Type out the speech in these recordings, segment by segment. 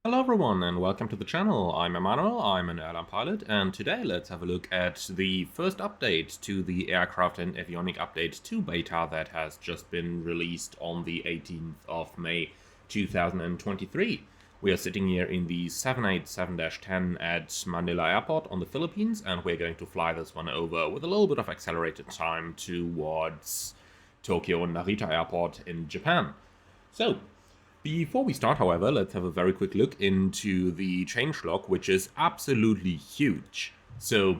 Hello everyone and welcome to the channel. I'm Emmanuel, I'm an airline pilot, and today let's have a look at the first update to the Aircraft and Avionics Update 2 beta that has just been released on the 18th of May 2023. We are sitting here in the 787-10 at Manila Airport on the Philippines, and we're going to fly this one over with a little bit of accelerated time towards Tokyo and Narita Airport in Japan. So, before we start, however, let's have a very quick look into the changelog, which is absolutely huge. So,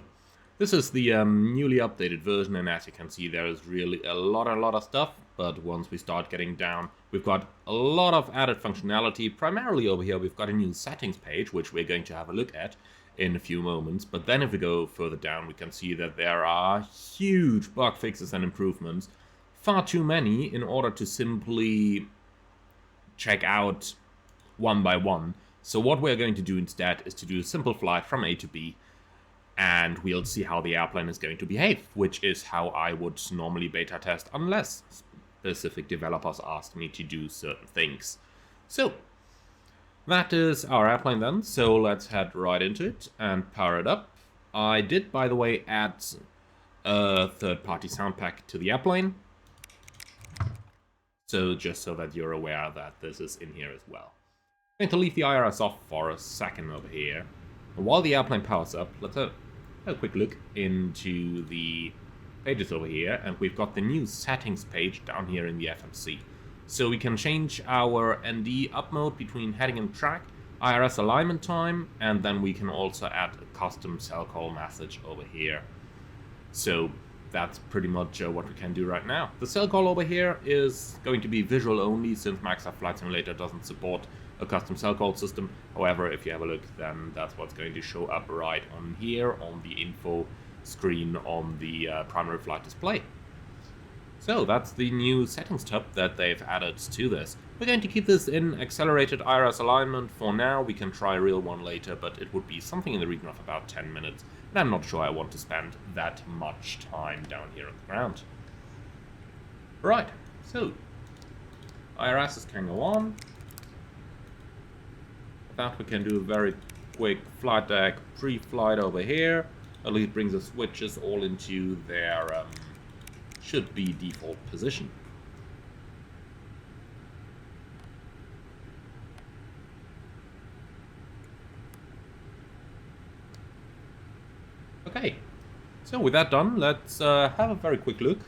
this is the newly updated version, and as you can see, there is really a lot of stuff. But once we start getting down, we've got a lot of added functionality. Primarily over here, we've got a new settings page, which we're going to have a look at in a few moments. But then if we go further down, we can see that there are huge bug fixes and improvements. Far too many in order to simply check out one by one. So what we're going to do instead is to do a simple flight from A to B, and we'll see how the airplane is going to behave, which is how I would normally beta test unless specific developers ask me to do certain things. So that is our airplane then, so let's head right into it and power it up. I did, by the way, add a third-party sound pack to the airplane, so just so that you're aware that this is in here as well. I'm going to leave the IRS off for a second over here. And while the airplane powers up, let's have a quick look into the pages over here, and we've got the new settings page down here in the FMC. So we can change our ND up mode between heading and track, IRS alignment time, and then we can also add a custom cell call message over here. So that's pretty much what we can do right now. The cell call over here is going to be visual only, since Maxar Flight Simulator doesn't support a custom cell call system. However, if you have a look, then that's what's going to show up right on here on the info screen on the primary flight display. So that's the new settings tab that they've added to this. We're going to keep this in accelerated IRS alignment for now. We can try a real one later, but it would be something in the region of about 10 minutes. And I'm not sure I want to spend that much time down here on the ground. Right, so IRS can go on. With that, we can do a very quick flight deck pre-flight over here. At least brings the switches all into their should be default position. Okay, so with that done, let's have a very quick look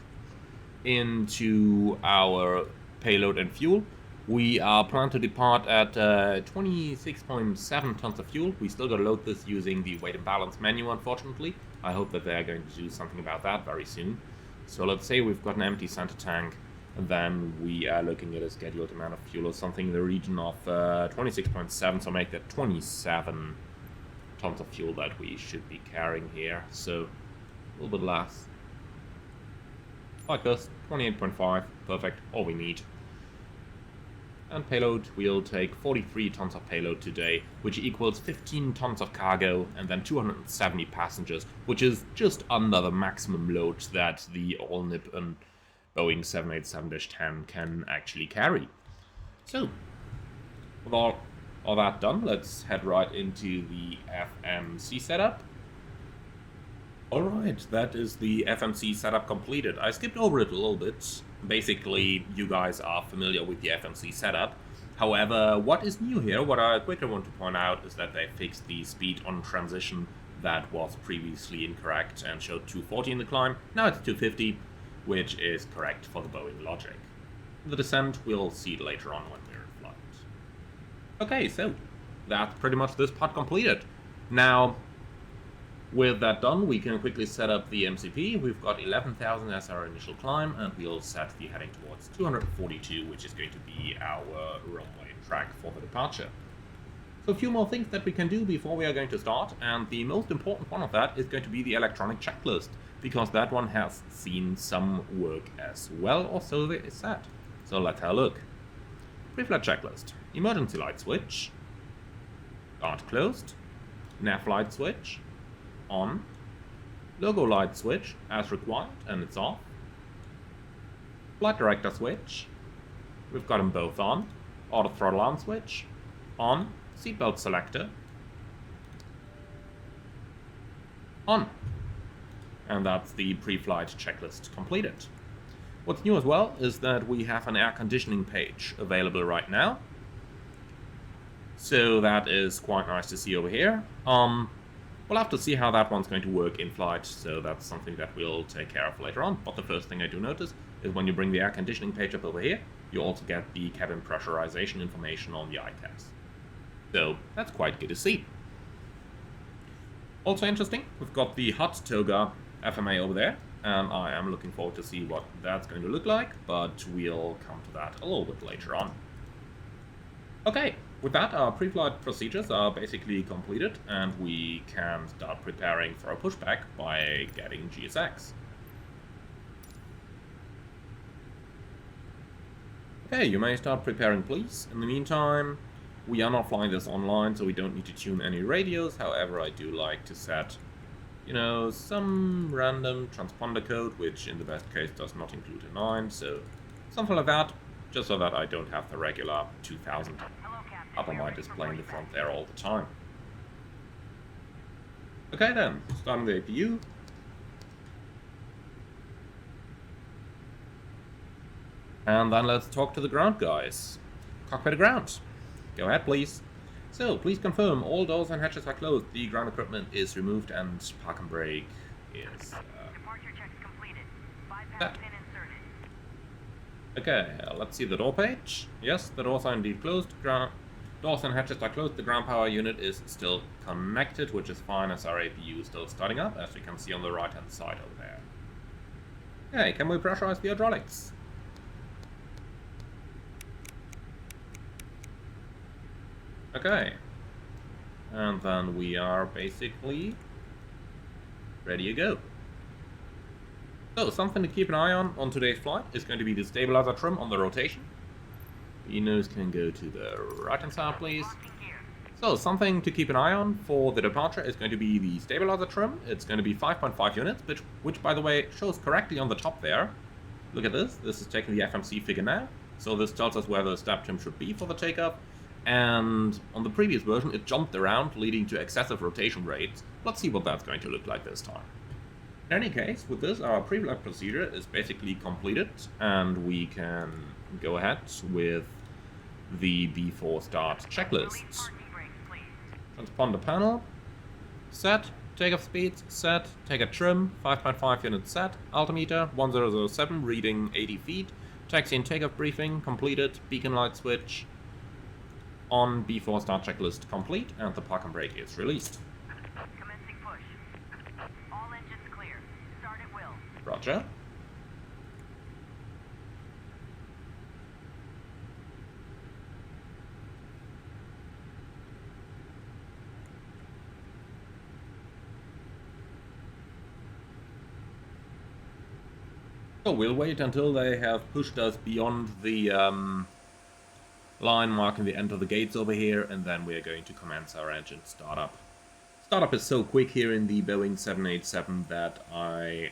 into our payload and fuel. We are planned to depart at 26.7 tons of fuel. We still got to load this using the weight and balance menu, unfortunately. I hope that they're going to do something about that very soon. So let's say we've got an empty center tank, and then we are looking at a scheduled amount of fuel or something in the region of 26.7, so make that 27 tons of fuel that we should be carrying here. So a little bit less. Like this, 28.5, perfect, all we need. And payload, we'll take 43 tons of payload today, which equals 15 tons of cargo and then 270 passengers, which is just under the maximum load that the all-Nippon Boeing 787-10 can actually carry. So, with all that done, let's head right into the FMC setup. Alright, that is the FMC setup completed. I skipped over it a little bit. Basically, you guys are familiar with the FMC setup. However, what is new here, what I quickly want to point out, is that they fixed the speed on transition that was previously incorrect and showed 240 in the climb. Now it's 250, which is correct for the Boeing logic. The descent, we'll see later on when we're in flight. Okay, so that's pretty much this part completed. Now, with that done, we can quickly set up the MCP. We've got 11,000 as our initial climb, and we'll set the heading towards 242, which is going to be our runway track for the departure. So a few more things that we can do before we are going to start, and the most important one of that is going to be the electronic checklist, because that one has seen some work as well, or so it is said. So let's have a look. Pre-flight checklist. Emergency light switch. Guard closed. Nav light switch. On. Logo light switch as required, and it's off. Flight director switch. We've got them both on. Auto throttle on switch. On. Seatbelt selector. On. And that's the pre-flight checklist completed. What's new as well is that we have an air conditioning page available right now. So that is quite nice to see over here. We'll have to see how that one's going to work in flight, so that's something that we'll take care of later on. But the first thing I do notice is when you bring the air conditioning page up over here, you also get the cabin pressurization information on the ITAS. So that's quite good to see. Also interesting, we've got the hot toga FMA over there, and I am looking forward to see what that's going to look like, but we'll come to that a little bit later on. Okay, with that, our pre-flight procedures are basically completed, and we can start preparing for a pushback by getting GSX. Okay, you may start preparing, please. In the meantime, we are not flying this online, so we don't need to tune any radios. However, I do like to set, you know, some random transponder code, which in the best case does not include a 9, so something like that, just so that I don't have the regular 2000 up on my display in the front there all the time. Okay then, starting the APU. And then let's talk to the ground guys. Cockpit to ground. Go ahead, please. So, please confirm all doors and hatches are closed, the ground equipment is removed, and park and brake is... Departure checks completed. Bypass pin inserted. Okay, let's see the door page. Yes, the doors are indeed closed. Doors and hatches are closed. The ground power unit is still connected, which is fine as our APU is still starting up, as you can see on the right-hand side over there. Okay, can we pressurize the hydraulics? Okay, and then we are basically ready to go. So, something to keep an eye on today's flight is going to be the stabilizer trim on the rotation. The nose can go to the right-hand side, please. So, something to keep an eye on for the departure is going to be the stabilizer trim. It's going to be 5.5 units, which by the way, shows correctly on the top there. Look at this. This is taking the FMC figure now. So this tells us where the stab trim should be for the takeoff. And on the previous version, it jumped around, leading to excessive rotation rates. Let's see what that's going to look like this time. In any case, with this, our pre-flight procedure is basically completed, and we can go ahead with the before start checklists. Transponder panel, set, takeoff speed, set, takeoff trim, 5.5 units set, altimeter, 1007, reading 80 feet, taxi and takeoff briefing, completed, beacon light switch, on before start checklist complete, and the park and brake is released. Commencing push. All engines clear. Start at will. Roger. So we'll wait until they have pushed us beyond the line marking the end of the gates over here, and then we are going to commence our engine startup. Startup is so quick here in the Boeing 787 that I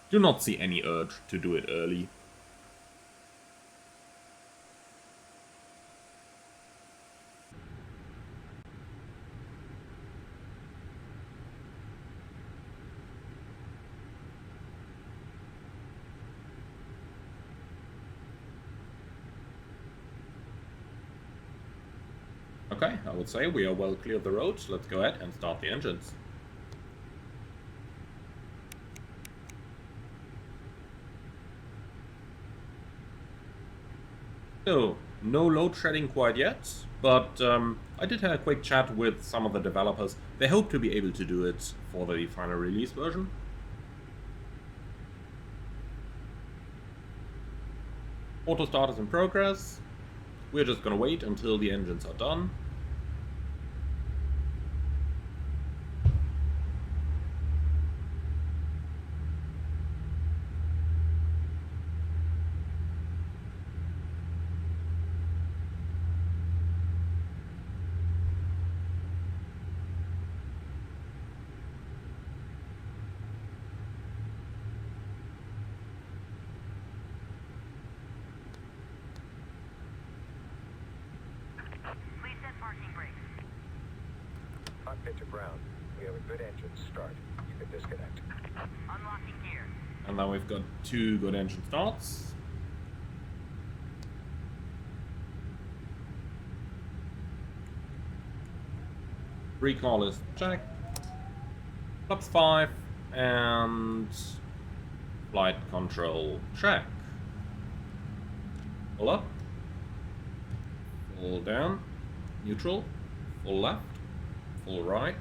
do not see any urge to do it early. Okay, I would say we are well clear of the roads. Let's go ahead and start the engines. So, no load shedding quite yet, but I did have a quick chat with some of the developers. They hope to be able to do it for the final release version. Auto start is in progress. We're just gonna wait until the engines are done. ground. We have a good engine start. You can disconnect. Unlocking gear. And then we've got 2 good engine starts. Recall is check. Flaps 5 and flight control check. Full up. Full down. Neutral. Full left. Full right.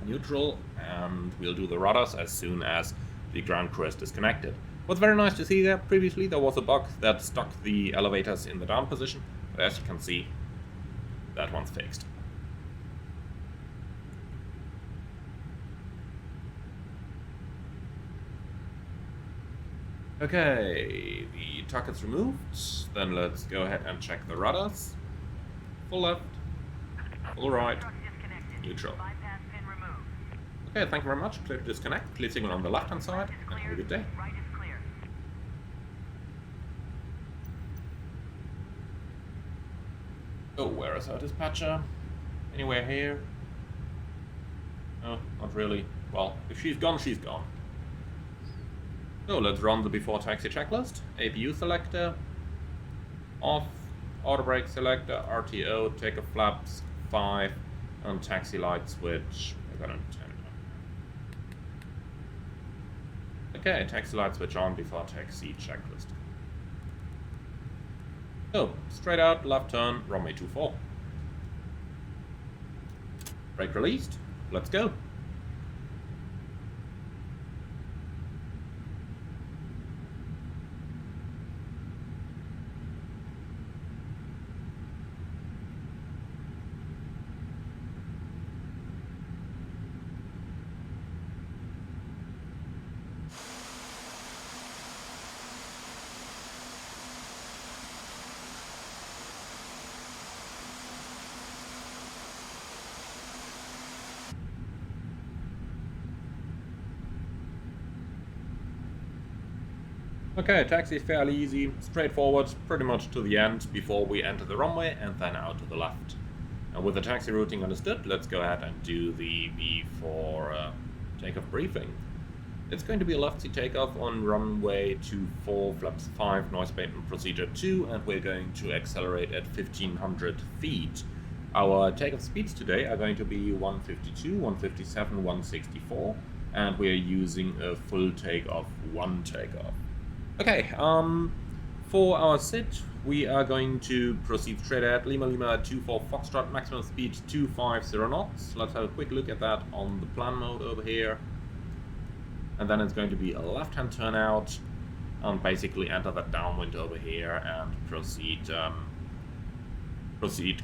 Neutral. And we'll do the rudders as soon as the ground crew is disconnected. What's very nice to see there, previously there was a bug that stuck the elevators in the down position, but as you can see, that one's fixed. Okay, the target's removed, then let's go ahead and check the rudders. Full left, full right, neutral. Bypass pin removed. Okay, thank you very much. Clear to disconnect. Clear signal on the left hand side, and have a good day. Right is clear. Oh, where is our dispatcher? Anywhere here? No, not really. Well, if she's gone, she's gone. So let's run the before taxi checklist. APU selector, off, auto brake selector, RTO, takeoff flaps 5, and taxi light switch. We're gonna turn it on. Okay, taxi light switch on before taxi checklist. So, straight out, left turn, runway 24. Brake released, let's go. Okay, taxi is fairly easy, straightforward, pretty much to the end before we enter the runway and then out to the left. And with the taxi routing understood, let's go ahead and do the before takeoff briefing. It's going to be a left seat takeoff on runway 24, flaps 5, noise abatement procedure 2, and we're going to accelerate at 1500 feet. Our takeoff speeds today are going to be 152, 157, 164, and we're using a full takeoff, 1 takeoff. Okay, for our sit, we are going to proceed straight ahead, Lima Lima 24 Foxtrot, maximum speed 250 knots. Let's have a quick look at that on the plan mode over here. And then it's going to be a left-hand turnout, and basically enter that downwind over here and proceed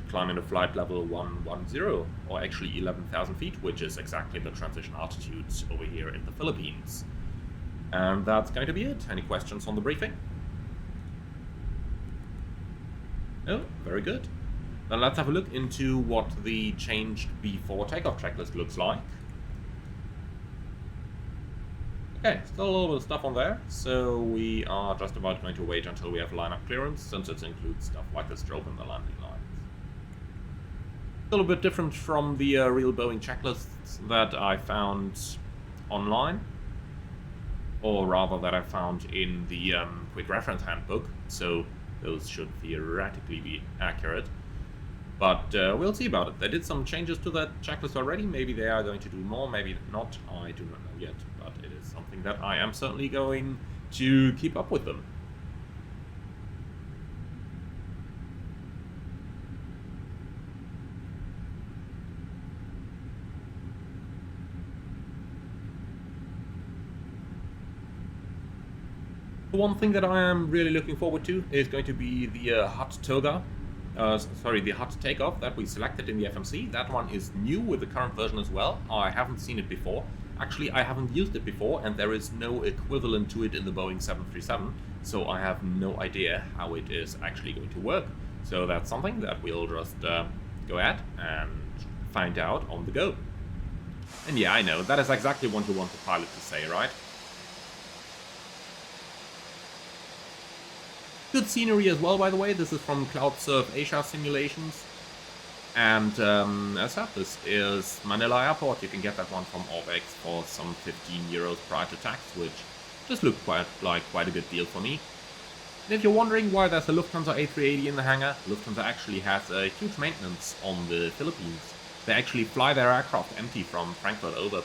climbing to flight level 110, or actually 11,000 feet, which is exactly the transition altitude over here in the Philippines. And that's going to be it. Any questions on the briefing? No? Very good. Then let's have a look into what the changed before takeoff checklist looks like. Okay, still a little bit of stuff on there, so we are just about going to wait until we have line-up clearance, since it includes stuff like the strobe and the landing lines. Still a bit different from the real Boeing checklists that I found online. Or rather that I found in the quick reference handbook, so those should theoretically be accurate. But we'll see about it. They did some changes to that checklist already. Maybe they are going to do more, maybe not. I do not know yet, but it is something that I am certainly going to keep up with them. The one thing that I am really looking forward to is going to be the hot takeoff that we selected in the FMC. That one is new with the current version as well. I haven't seen it before. Actually, I haven't used it before, and there is no equivalent to it in the Boeing 737, so I have no idea how it is actually going to work. So that's something that we'll just go at and find out on the go. And yeah, I know, that is exactly what you want the pilot to say, right? Good scenery as well, by the way. This is from CloudSurf Asia Simulations. And as said, this is Manila Airport. You can get that one from Orbex for some 15 euros prior to tax, which just looked quite a good deal for me. And if you're wondering why there's a Lufthansa A380 in the hangar, Lufthansa actually has a huge maintenance on the Philippines. They actually fly their aircraft empty from Frankfurt over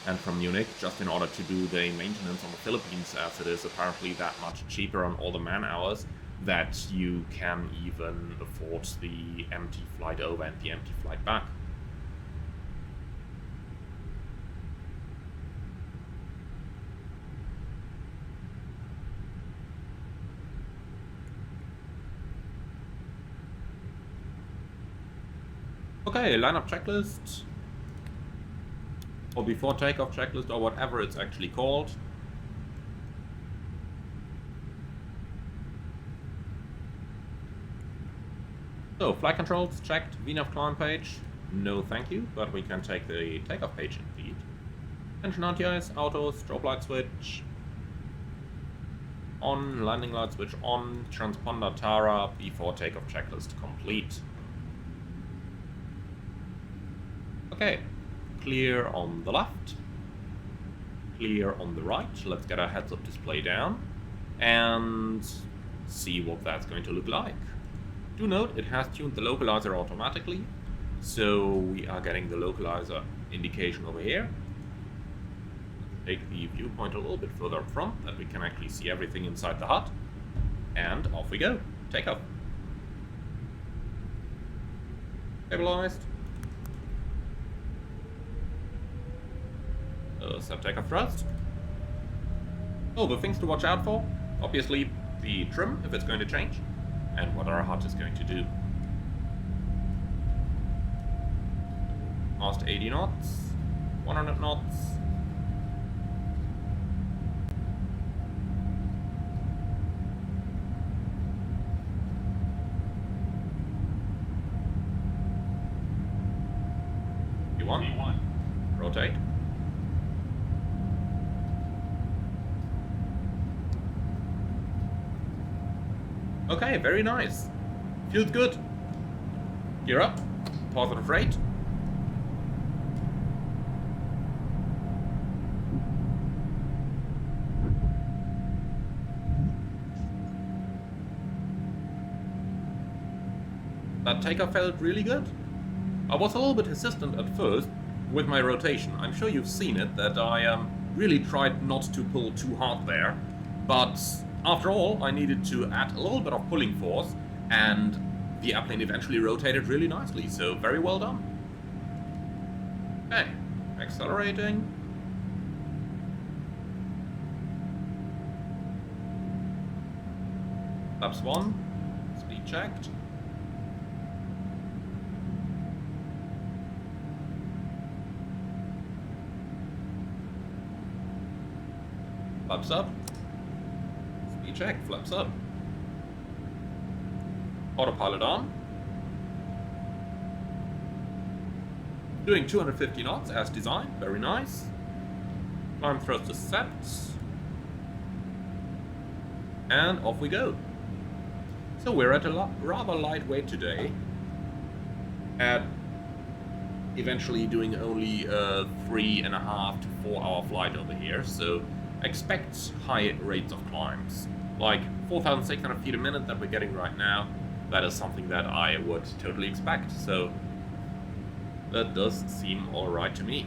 and from Munich just in order to do the maintenance on the Philippines, as it is apparently that much cheaper on all the man hours that you can even afford the empty flight over and the empty flight back. Okay, lineup checklist, or before takeoff checklist, or whatever it's actually called. So, flight controls checked, VNAV climb page, no thank you, but we can take the takeoff page indeed. Engine anti-ice, auto, strobe light switch on, landing light switch on, transponder Tara, before takeoff checklist complete. Okay, clear on the left, clear on the right. Let's get our heads-up display down and see what that's going to look like. Do note it has tuned the localizer automatically, so we are getting the localizer indication over here. Let's take the viewpoint a little bit further up front, that we can actually see everything inside the hut, and off we go. Takeoff. Stabilized. Set takeoff thrust. Oh, the things to watch out for? Obviously, the trim, if it's going to change, and what our HUD is going to do. Last 80 knots, 100 knots. V1. Rotate. Okay, very nice. Feels good. Gear up. Positive rate. That takeoff felt really good. I was a little bit hesitant at first with my rotation. I'm sure you've seen it, that I really tried not to pull too hard there. But after all, I needed to add a little bit of pulling force, and the airplane eventually rotated really nicely, so very well done. Okay, accelerating. Flaps 1, speed checked. Flaps up. Speed check, flaps up. Autopilot on. Doing 250 knots as designed, very nice. Climb thrust is set. And off we go. So we're at a rather lightweight today. At eventually doing only a 3.5 to 4 hour flight over here, so expect high rates of climbs. Like 4,600 feet a minute that we're getting right now, that is something that I would totally expect, so that does seem alright to me.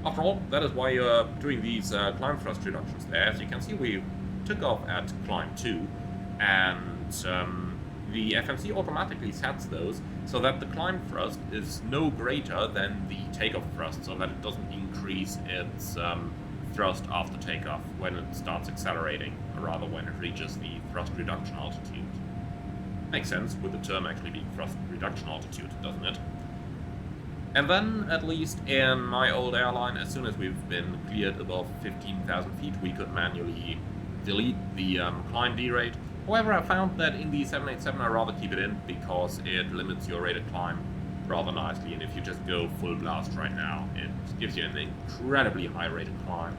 After all, that is why you're doing these climb thrust reductions there. As you can see, we took off at climb 2, and the FMC automatically sets those so that the climb thrust is no greater than the takeoff thrust, so that it doesn't increase its thrust after takeoff when it starts accelerating, or rather when it reaches the thrust reduction altitude. Makes sense with the term actually being thrust reduction altitude, doesn't it? And then, at least in my old airline, as soon as we've been cleared above 15,000 feet, we could manually delete the climb derate. However, I found that in the 787 I'd rather keep it in, because it limits your rate of climb rather nicely, and if you just go full blast right now, it gives you an incredibly high rate of climb.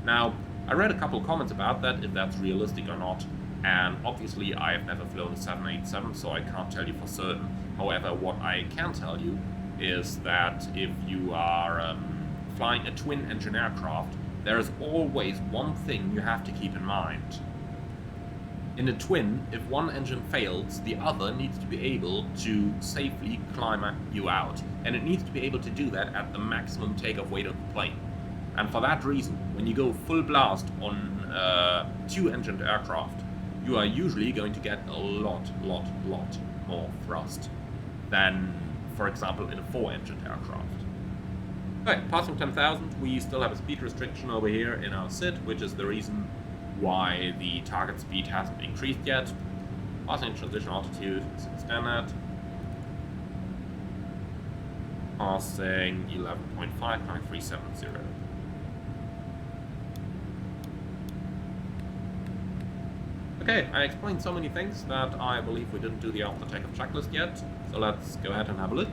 Now, I read a couple comments about that, if that's realistic or not. And obviously I have never flown a 787, so I can't tell you for certain. However, what I can tell you is that if you are flying a twin-engine aircraft, there is always one thing you have to keep in mind. In a twin, if one engine fails, the other needs to be able to safely climb you out, and it needs to be able to do that at the maximum takeoff weight of the plane. And for that reason, when you go full blast on a two-engined aircraft, you are usually going to get a lot more thrust than, for example, in a four-engined aircraft. Okay, passing 10,000, we still have a speed restriction over here in our SID, which is the reason why the target speed hasn't increased yet. Passing transition altitude is standard. Passing 11.5, coming 370. Okay, I explained so many things that I believe we didn't do the after takeoff checklist yet, so let's go ahead and have a look.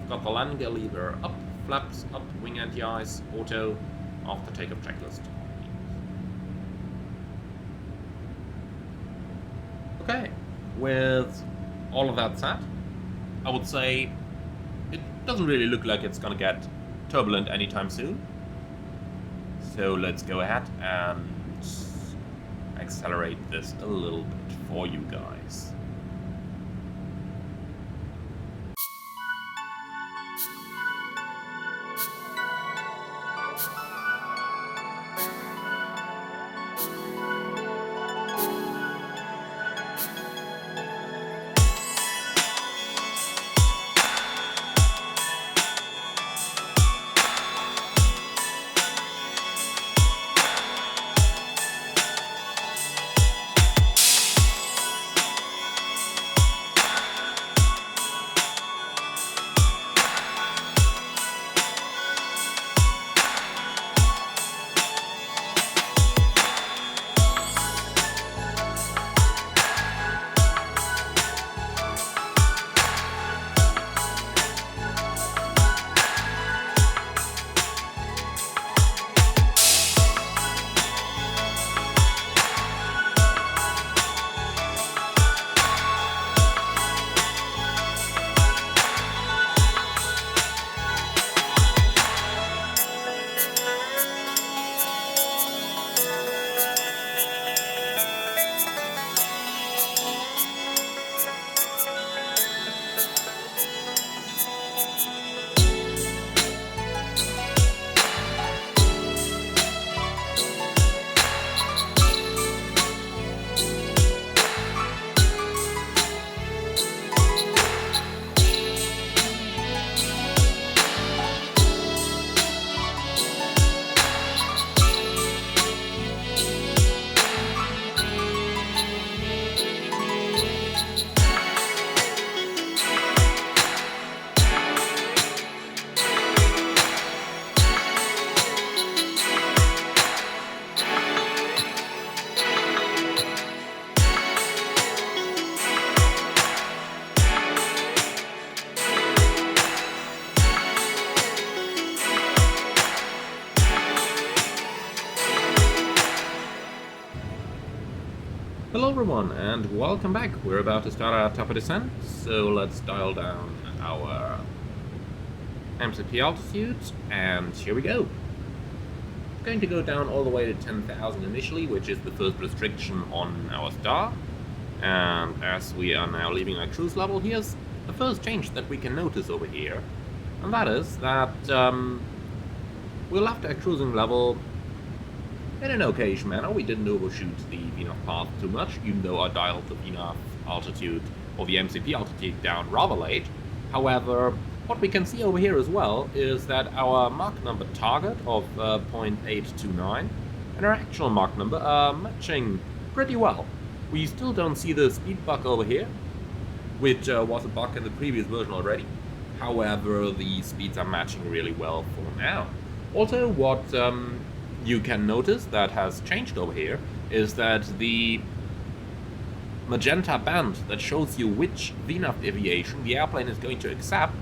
We've got the landing gear lever up, flaps up, wing anti-ice, auto, after takeoff checklist. Okay, with all of that said, I would say it doesn't really look like it's gonna get turbulent anytime soon. So let's go ahead and accelerate this a little bit for you guys. Hello everyone and welcome back. We're about to start our top of descent, so let's dial down our MCP altitude, and here we go. I'm going to go down all the way to 10,000 initially, which is the first restriction on our star. And as we are now leaving our cruise level, here's the first change that we can notice over here. And that is that we left our cruising level in an okayish manner. We didn't overshoot the VNAV path too much, even though I dialed the VNAV altitude or the MCP altitude down rather late. However, what we can see over here as well is that our Mach number target of 0.829 and our actual Mach number are matching pretty well. We still don't see the speed bug over here, which was a bug in the previous version already. However, the speeds are matching really well for now. Also, what you can notice that has changed over here is that the magenta band that shows you which VNAV deviation the airplane is going to accept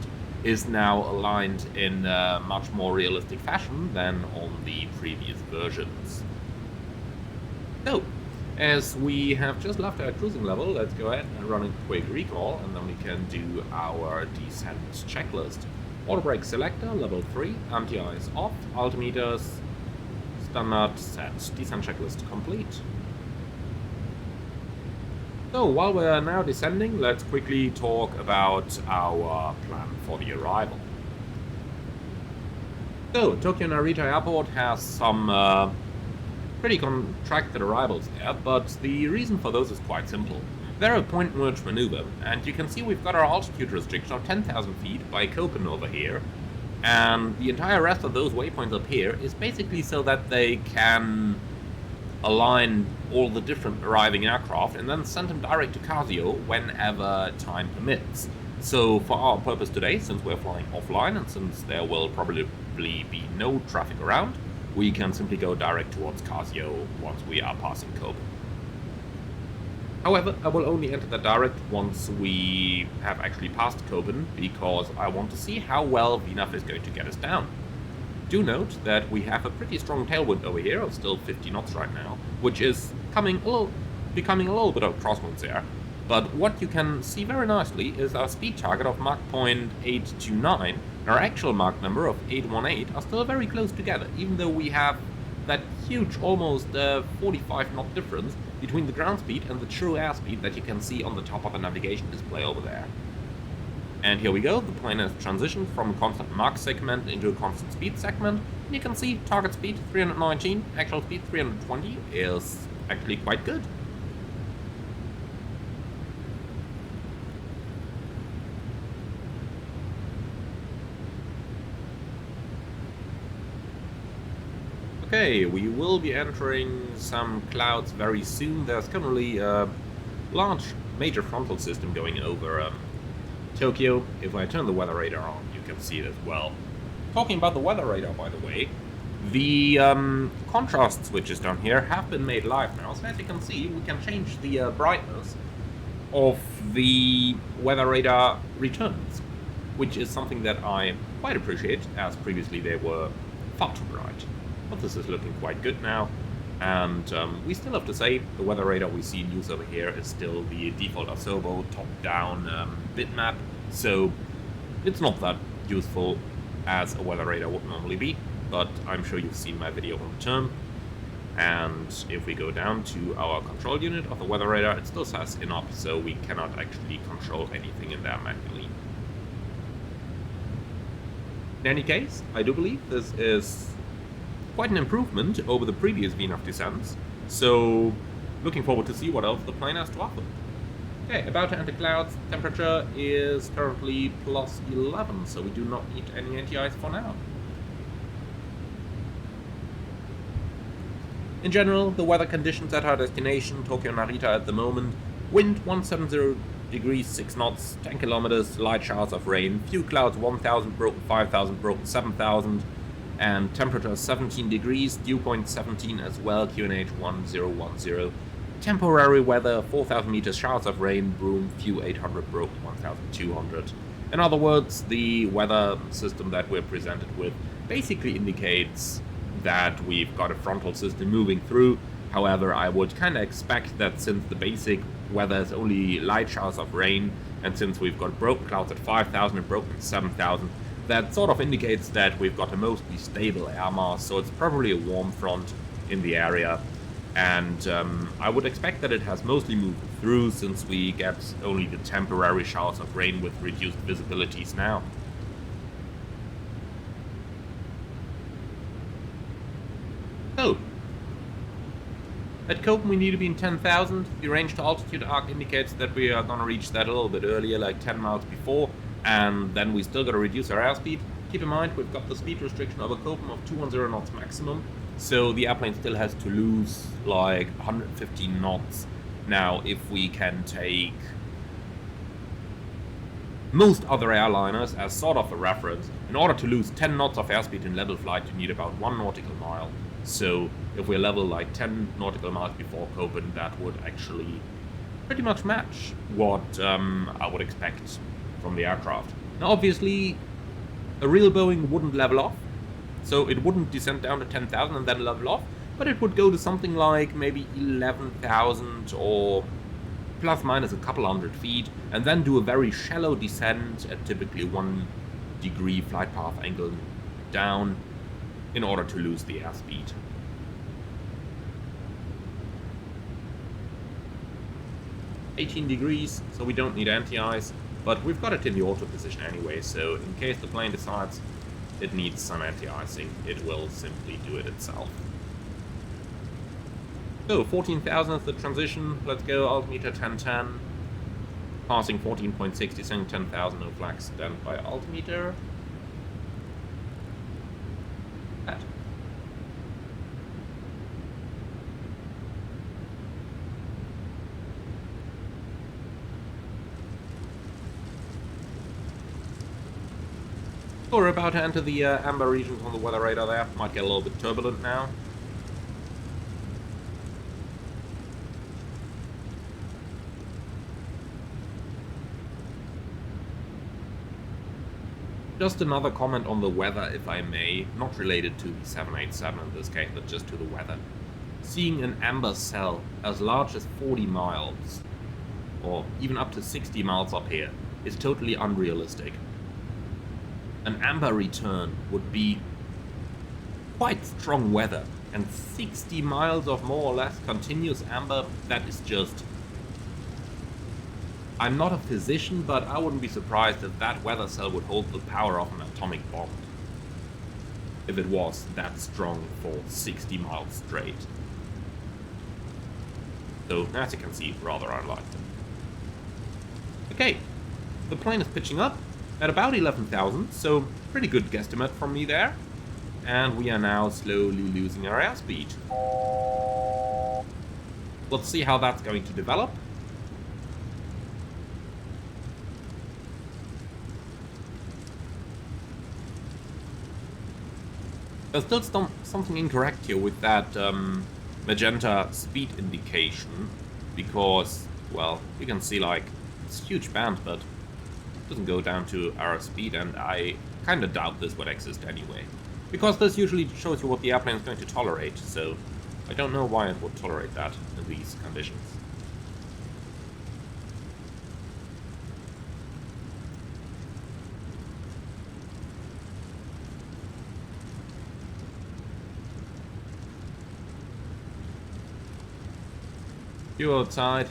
is now aligned in a much more realistic fashion than on the previous versions. So, As we have just left our cruising level, let's go ahead and run a quick recall, and then we can do our descent checklist. Auto brake selector, level 3, anti-ice off, altimeters, standard set, descent checklist complete. So while we're now descending, let's quickly talk about our plan for the arrival. So, Tokyo Narita Airport has some pretty contracted arrivals there, but the reason for those is quite simple. They're a point merge maneuver, and you can see we've got our altitude restriction of 10,000 feet by Copen over here, and the entire rest of those waypoints up here is basically so that they can align all the different arriving aircraft and then send them direct to Casio whenever time permits. So for our purpose today, since we're flying offline and since there will probably be no traffic around, we can simply go direct towards Casio once we are passing Copen. However, I will only enter the direct once we have actually passed Copen, because I want to see how well VNAV is going to get us down. Do note that we have a pretty strong tailwind over here of still 50 knots right now, which is becoming a little bit of crosswinds there. But what you can see very nicely is our speed target of Mach point 829 and our actual Mach number of 818 are still very close together, even though we have that huge, almost 45 knot difference between the ground speed and the true airspeed that you can see on the top of the navigation display over there. And here we go, the plane has transitioned from a constant Mach segment into a constant speed segment, and you can see target speed 319, actual speed 320 is actually quite good. Okay, we will be entering some clouds very soon. There's currently a large major frontal system going over Tokyo. If I turn the weather radar on, you can see it as well. Talking about the weather radar, by the way, the contrast switches down here have been made live now. So as you can see, we can change the brightness of the weather radar returns, which is something that I quite appreciate, as previously they were far too bright. But this is looking quite good now, and we still have to say the weather radar we see in use over here is still the default Asobo top-down bitmap, so it's not that useful as a weather radar would normally be, but I'm sure you've seen my video on the term. And if we go down to our control unit of the weather radar, it still says INOP, so we cannot actually control anything in there manually. In any case, I do believe this is quite an improvement over the previous VNAV descents, so looking forward to see what else the plane has to offer. Okay, about to enter clouds, temperature is currently plus 11, so we do not need any anti-ice for now. In general, the weather conditions at our destination, Tokyo Narita at the moment, wind 170 degrees 6 knots, 10 kilometers, light showers of rain, few clouds 1000, broken 5000, broken 7000, and temperature 17 degrees, dew point 17 as well, QNH 1010. Temporary weather 4000 meters, showers of rain, broom, few 800, broken 1200. In other words, the weather system that we're presented with basically indicates that we've got a frontal system moving through. However, I would kind of expect that since the basic weather is only light showers of rain, and since we've got broken clouds at 5000 and broken 7000, that sort of indicates that we've got a mostly stable air mass, so it's probably a warm front in the area. And I would expect that it has mostly moved through, since we get only the temporary showers of rain with reduced visibilities now. So, at Copen we need to be in 10,000. The range to altitude arc indicates that we are going to reach that a little bit earlier, like 10 miles before. And then we still got to reduce our airspeed. Keep in mind, we've got the speed restriction over Copen of 210 knots maximum, so the airplane still has to lose like 115 knots. Now, if we can take most other airliners as sort of a reference, in order to lose 10 knots of airspeed in level flight, you need about 1 nautical mile. So if we're level like 10 nautical miles before Copen, that would actually pretty much match what I would expect from the aircraft. Now obviously a real Boeing wouldn't level off, so it wouldn't descend down to 10,000 and then level off, but it would go to something like maybe 11,000 or plus minus a couple hundred feet, and then do a very shallow descent at typically 1 degree flight path angle down in order to lose the airspeed. "18 degrees, so we don't need anti-ice, but we've got it in the auto position anyway, so in case the plane decides it needs some anti-icing, it will simply do it itself. So 14,000 is the transition. Let's go altimeter 1010. Passing 14.60, saying 10,000, no flags, stand by altimeter. That. So we're about to enter the amber regions on the weather radar there. Might get a little bit turbulent now. Just another comment on the weather, if I may, not related to the 787 in this case, but just to the weather. Seeing an amber cell as large as 40 miles, or even up to 60 miles up here, is totally unrealistic. An amber return would be quite strong weather, and 60 miles of more or less continuous amber, that is just... I'm not a physician, but I wouldn't be surprised if that weather cell would hold the power of an atomic bomb. If it was that strong for 60 miles straight. So, as you can see, rather unlikely. Okay, the plane is pitching up at about 11,000, so pretty good guesstimate from me there. And we are now slowly losing our airspeed. Let's see how that's going to develop. There's still something incorrect here with that magenta speed indication, because, well, you can see like, it's a huge band, but it doesn't go down to our speed, and I kind of doubt this would exist anyway. Because this usually shows you what the airplane is going to tolerate, so I don't know why it would tolerate that in these conditions. You outside,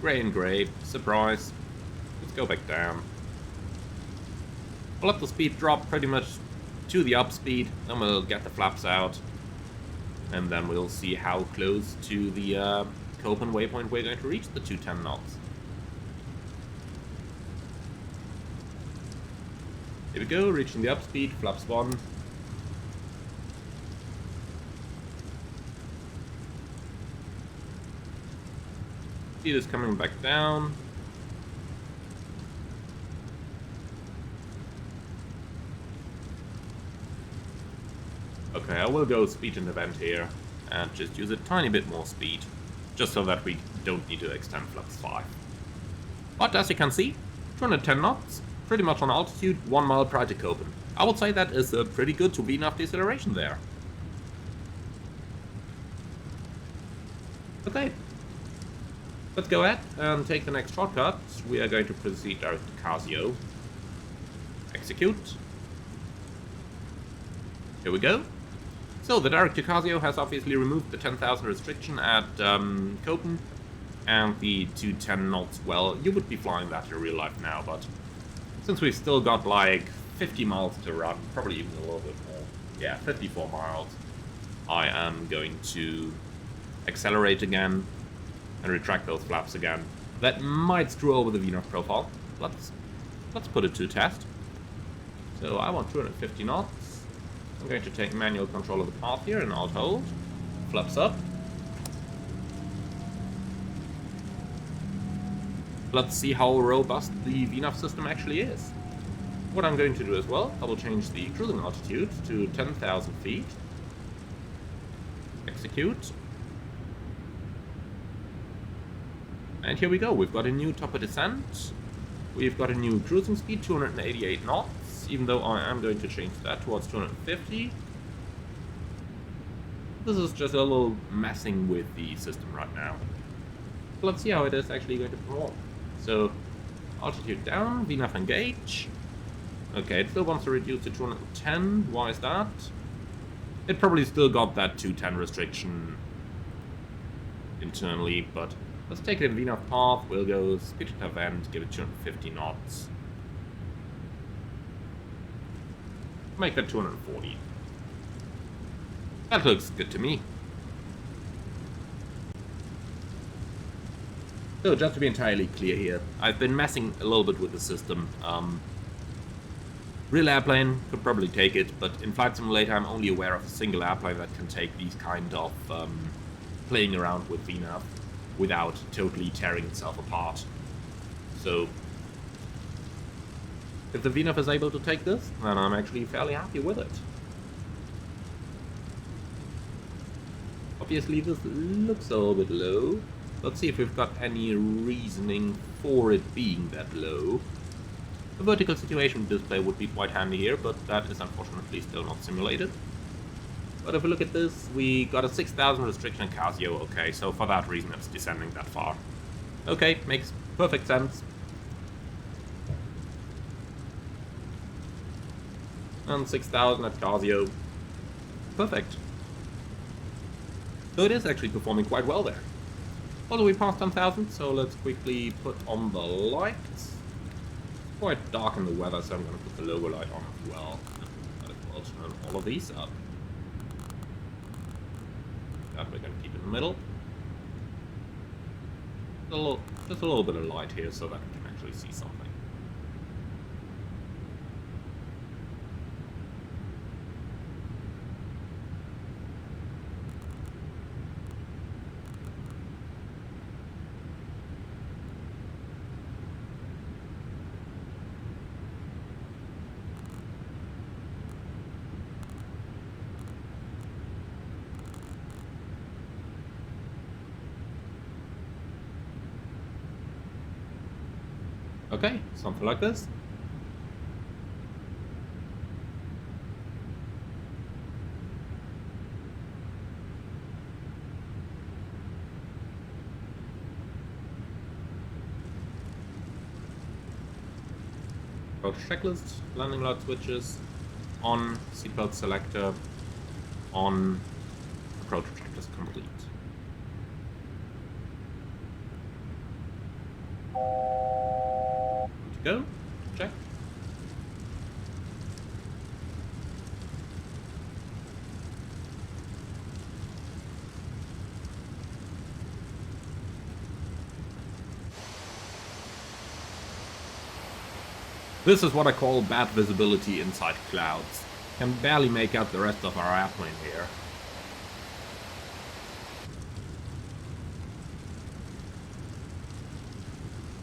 grey and grey, surprise. Let's go back down. We'll let the speed drop pretty much to the up speed, then we'll get the flaps out, and then we'll see how close to the Köppen waypoint we're going to reach the 210 knots. Here we go, reaching the up speed, flaps 1. Speed is coming back down. Okay, I will go speed and event here and just use a tiny bit more speed, just so that we don't need to extend flaps 5. But as you can see, 210 knots, pretty much on altitude, 1 mile prior to Köppen. I would say that is pretty good to be enough deceleration there. Okay. Let's go ahead and take the next shortcut. We are going to proceed direct to Casio. Execute. Here we go. So the direct to Casio has obviously removed the 10,000 restriction at Köppen, and the 210 knots, well, you would be flying that in real life now, but since we've still got like 50 miles to run, probably even a little bit more, yeah, 54 miles, I am going to accelerate again and retract those flaps again. That might screw over the VNOT profile. Let's put it to test. So I want 250 knots. I'm going to take manual control of the path here and alt hold. Flaps up. Let's see how robust the VNAV system actually is. What I'm going to do as well, I will change the cruising altitude to 10,000 feet. Execute. And here we go, we've got a new top of descent. We've got a new cruising speed, 288 knots, even though I am going to change that towards 250. This is just a little messing with the system right now. Let's see how it is actually going to perform. So, altitude down, VNAV engage. Okay, it still wants to reduce to 210. Why is that? It probably still got that 210 restriction internally, but let's take it in VNAV path. We'll go speed to event, give it 250 knots. Make that 240. That looks good to me. So, just to be entirely clear here, I've been messing a little bit with the system. Real airplane could probably take it, but in Flight Simulator I'm only aware of a single airplane that can take these kind of playing around with VNAV without totally tearing itself apart. So, if the VNAV is able to take this, then I'm actually fairly happy with it. Obviously this looks a little bit low. Let's see if we've got any reasoning for it being that low. A vertical situation display would be quite handy here, but that is unfortunately still not simulated. But if we look at this, we got a 6,000 restriction in Casio. Okay, so for that reason it's descending that far. Okay, makes perfect sense. And 6,000 at Casio. Perfect. So it is actually performing quite well there. Also, we passed 10,000, so let's quickly put on the lights. Quite dark in the weather, so I'm going to put the logo light on as well. And as well turn all of these up. That we're going to keep in the middle. Just a little bit of light here so that we can actually see something. Okay, something like this. Approach checklist, landing light switches, on, seatbelt selector, on, approach checklist complete. Go, check. This is what I call bad visibility inside clouds. Can barely make out the rest of our airplane here.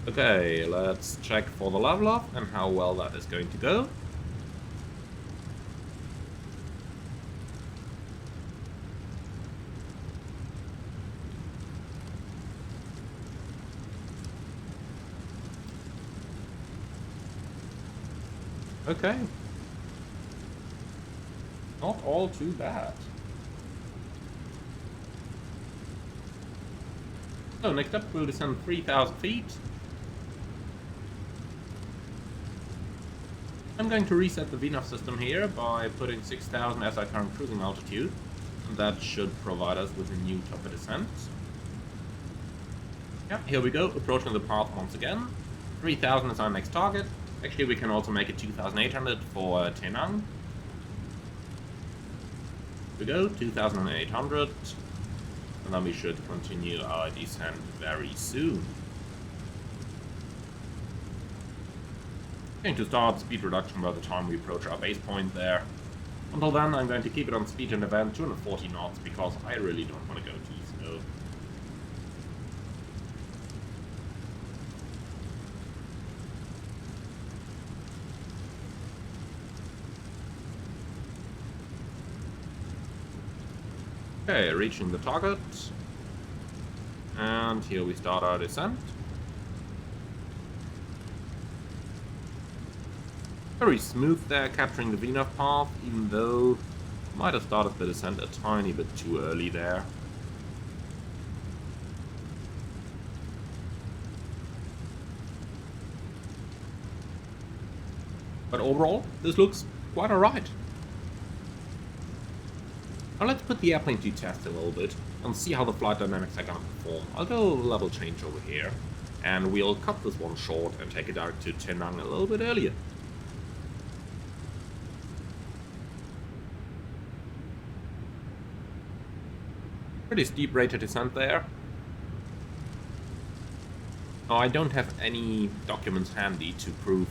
Okay, let's check for the level off and how well that is going to go. Okay. Not all too bad. So next up we'll descend 3,000 feet. I'm going to reset the VNAV system here by putting 6,000 as our current cruising altitude. And that should provide us with a new top of descent. Yeah, here we go, approaching the path once again. 3,000 is our next target. Actually, we can also make it 2,800 for Tenang. Here we go, 2,800. And then we should continue our descent very soon. Going to start speed reduction by the time we approach our base point there. Until then, I'm going to keep it on speed and event 240 knots because I really don't want to go too slow. Okay, reaching the target. And here we start our descent. Very smooth there, capturing the VNAV path, even though Might have started the descent a tiny bit too early there. But overall, this looks quite alright. Now let's put the airplane to test a little bit and see how the flight dynamics are gonna perform. I'll go level change over here, and we'll cut this one short and take it out to Penang a little bit earlier. Pretty steep rate of descent there. Now, I don't have any documents handy to prove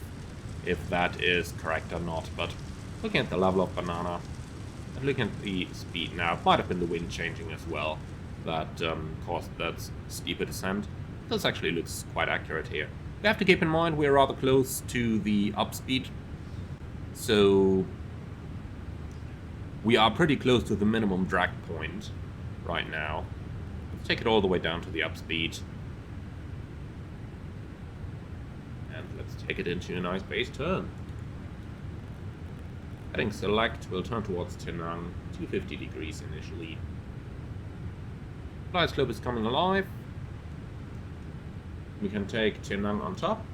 if that is correct or not, but looking at the level of banana, and looking at the speed now, it might have been the wind changing as well that caused that steeper descent. This actually looks quite accurate here. We have to keep in mind we're rather close to the upspeed, so we are pretty close to the minimum drag point right now. Let's take it all the way down to the upspeed. And let's take it into a nice base turn. Heading select, we'll turn towards Penang, 250 degrees initially. Flight slope is coming alive. We can take Penang on top.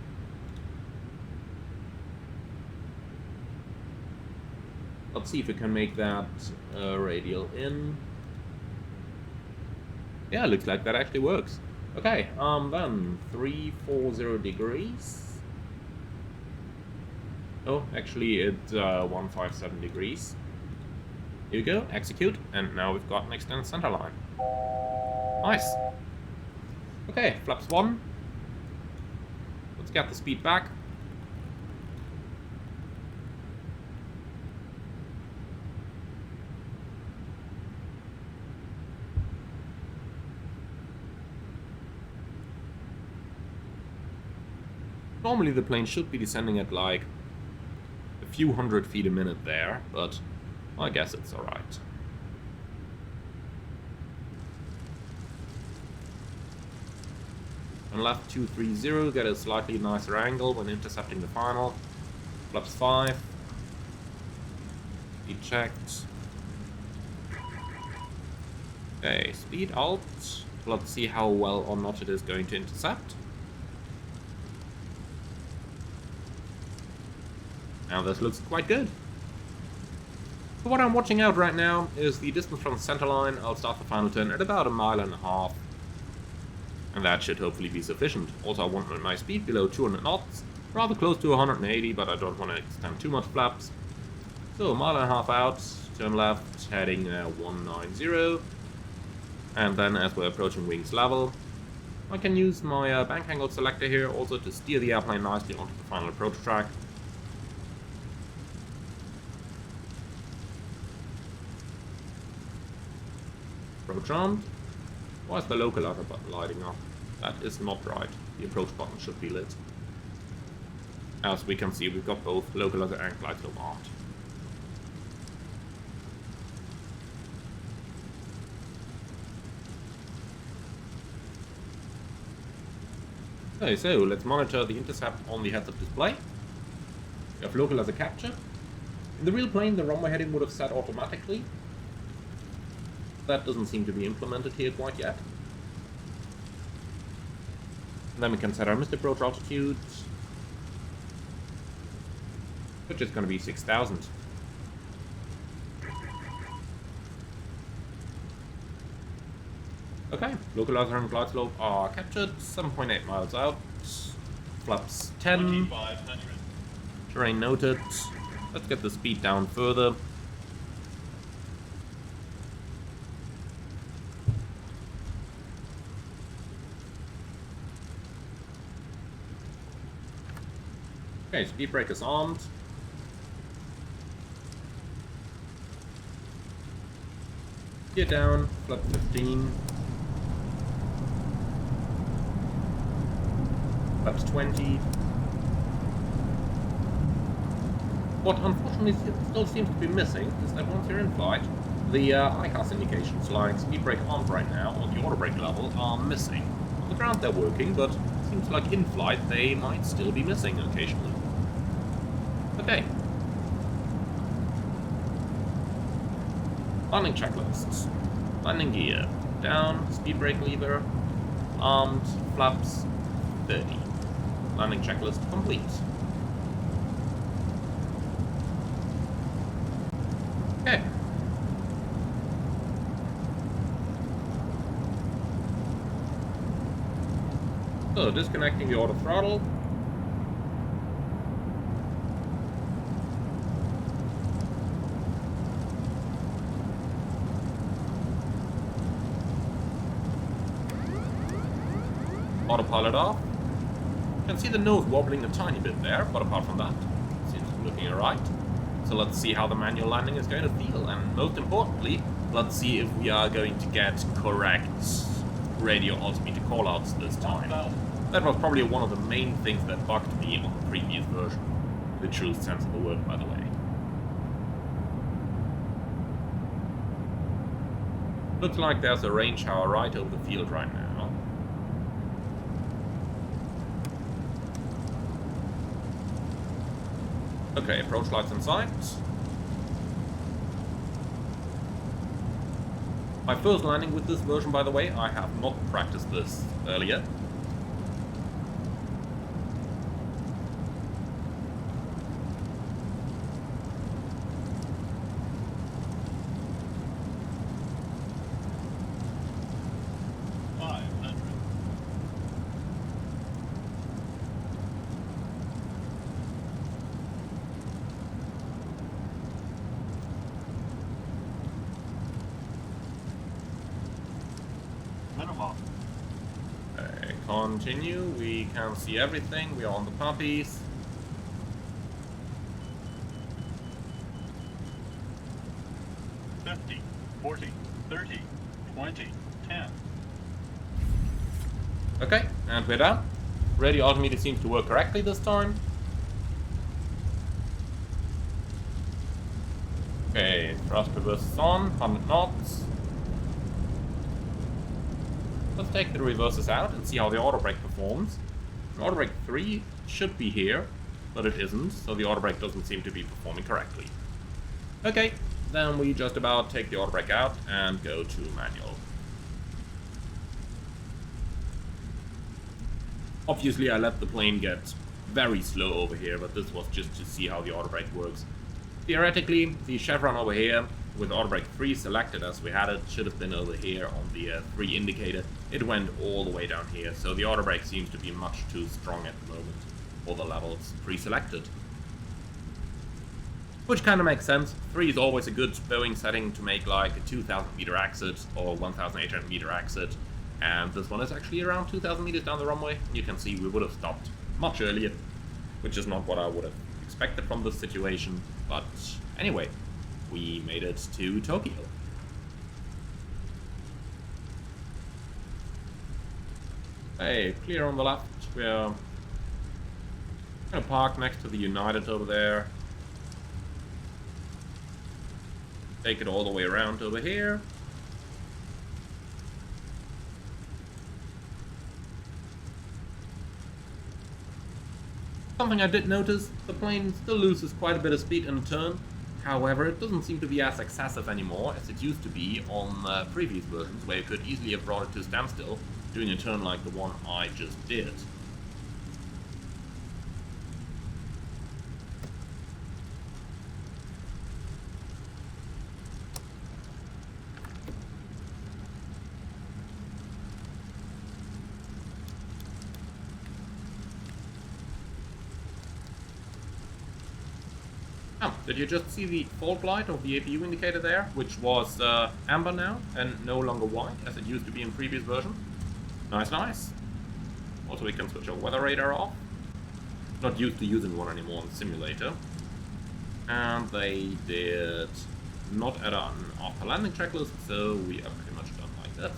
Let's see if we can make that radial in. Yeah, looks like that actually works. Okay, then 340 degrees. Oh, actually it's 157 degrees. Here we go, execute, and now we've got an extended center line. Nice. Okay, flaps 1. Let's get the speed back. Normally the plane should be descending at like a few hundred feet a minute there, but I guess it's alright. And left 230, get a slightly nicer angle when intercepting the final. Flaps 5. Speed checked. Okay, speed alt. Let's see how well or not it is going to intercept. Now this looks quite good. So what I'm watching out right now is the distance from the center line. I'll start the final turn at about 1.5 miles. And that should hopefully be sufficient. Also, I want my speed below 200 knots. Rather close to 180, but I don't want to extend too much flaps. So 1.5 miles out, turn left, heading 190. And then as we're approaching wings level, I can use my bank angle selector here also to steer the airplane nicely onto the final approach track. Approach armed. Why is the localizer button lighting up? That is not right. The approach button should be lit. As we can see, we've got both localizer and glide slope armed. Okay, so let's monitor the intercept on the heads-up display. We have localizer capture. In the real plane, the runway heading would have set automatically. That doesn't seem to be implemented here quite yet. And then we can set our missed approach altitude, which is going to be 6,000. Okay, localizer and glide slope are captured, 7.8 miles out, flaps 10, terrain noted. Let's get the speed down further. Okay, speed brake is armed. Gear down, flap 15. Flaps 20. What unfortunately still seems to be missing is that once you're in flight, the ICAS indications like speed brake armed right now on the auto brake level are missing. On the ground they're working, but it seems like in flight they might still be missing occasionally. Okay. Landing checklists. Landing gear. Down, speed brake lever. Armed, flaps, 30. Landing checklist complete. Okay. So, disconnecting the auto throttle. Autopilot off. You can see the nose wobbling a tiny bit there, but apart from that, it seems to be looking alright. So let's see how the manual landing is going to feel, and most importantly, let's see if we are going to get correct radio altimeter callouts this time. That was probably one of the main things that bugged me on the previous version. The true sense of the word, by the way. Looks like there's a rain shower right over the field right now. Okay, approach lights in sight. My first landing with this version, by the way, I have not practiced this earlier. Continue, we can see everything, we are on the puppies. $50, $40, $30, $20, $10. Okay, and we're done. Radio altimeter seems to work correctly this time. Okay, thrust reverse is on, 100 knots. Let's take the reverses out and see how the auto brake performs. Auto brake 3 should be here, but it isn't, so the auto brake doesn't seem to be performing correctly. Okay, then we just about take the auto brake out and go to manual. Obviously I let the plane get very slow over here, but this was just to see how the auto brake works. Theoretically, the chevron over here, with auto brake 3 selected as we had it, should have been over here on the 3 indicator. It went all the way down here, so the auto brake seems to be much too strong at the moment for the levels pre-selected. Which kind of makes sense. 3 is always a good Boeing setting to make like a 2,000 meter exit or 1,800 meter exit, and this one is actually around 2,000 meters down the runway. You can see we would have stopped much earlier, which is not what I would have expected from this situation, but anyway. We made it to Tokyo. Hey, clear on the left. We're gonna park next to the United over there. Take it all the way around over here. Something I did notice, the plane still loses quite a bit of speed in a turn. However, it doesn't seem to be as excessive anymore as it used to be on previous versions, where you could easily have brought it to a standstill doing a turn like the one I just did. Oh, did you just see the fault light of the APU indicator there, which was amber now and no longer white as it used to be in previous version? Nice, nice. Also, we can switch our weather radar off. Not used to using one anymore in the simulator. And they did not add on after landing checklist, so we are pretty much done like this.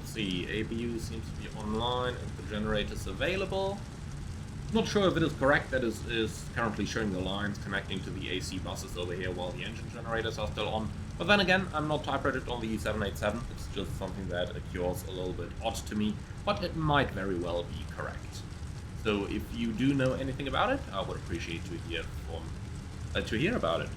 Let's see, APU seems to be online and the generator's available. Not sure if it is correct that is currently showing the lines connecting to the AC buses over here while the engine generators are still on. But then again, I'm not type-rated on the 787, it's just something that occurs a little bit odd to me, but it might very well be correct. So if you do know anything about it, I would appreciate to hear about it.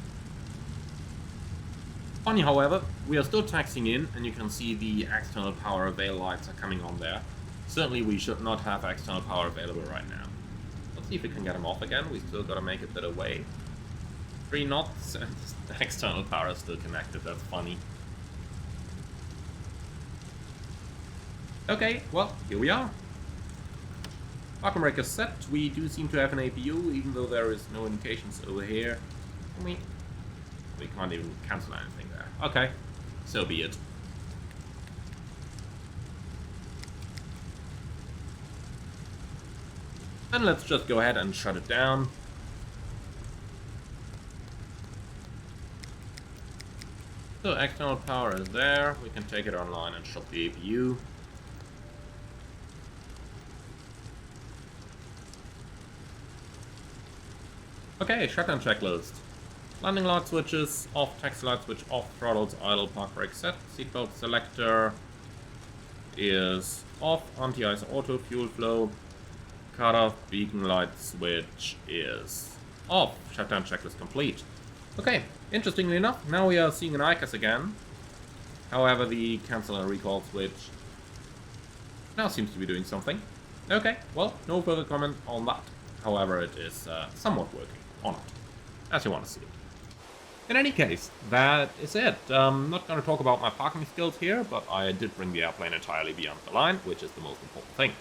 Funny, however, we are still taxiing in, and you can see the external power avail lights are coming on there. Certainly we should not have external power available right now. Let's see if we can get them off again. We still gotta make it that away. 3 knots and the external power is still connected. That's funny. Okay, well, here we are. Parking brake is set. We do seem to have an APU, even though there is no indications over here. We can't even cancel anything there. Okay, so be it. Then let's just go ahead and shut it down. So external power is there. We can take it online and shut the APU. Okay, shutdown checklist. Landing light switches off, taxi light switch off, throttles idle, park brake set, seatbelt selector is off, anti-ice auto, fuel flow, cut-off, beacon light switch is off. Shutdown checklist complete. Okay, interestingly enough, now we are seeing an ICAS again. However, the cancel and recall switch now seems to be doing something. Okay, well, no further comment on that. However, it is somewhat working on it, as you want to see it. In any case, that is it. I'm not going to talk about my parking skills here, but I did bring the airplane entirely beyond the line, which is the most important thing.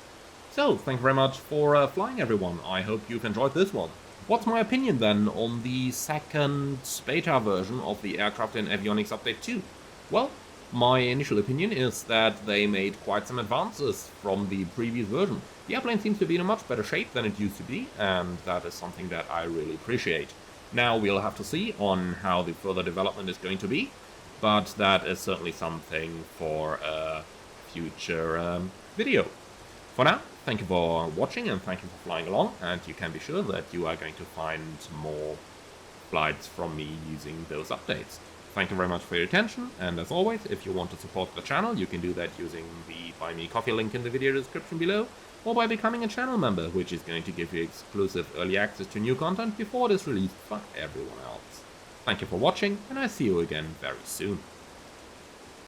So, thank you very much for flying, everyone. I hope you've enjoyed this one. What's my opinion then on the second beta version of the Aircraft and Avionics Update 2? Well, my initial opinion is that they made quite some advances from the previous version. The airplane seems to be in a much better shape than it used to be, and that is something that I really appreciate. Now we'll have to see on how the further development is going to be, but that is certainly something for a future video. For now, thank you for watching and thank you for flying along, and you can be sure that you are going to find more flights from me using those updates. Thank you very much for your attention, and as always, if you want to support the channel, you can do that using the Buy Me Coffee link in the video description below, or by becoming a channel member, which is going to give you exclusive early access to new content before it is released for everyone else. Thank you for watching, and I see you again very soon.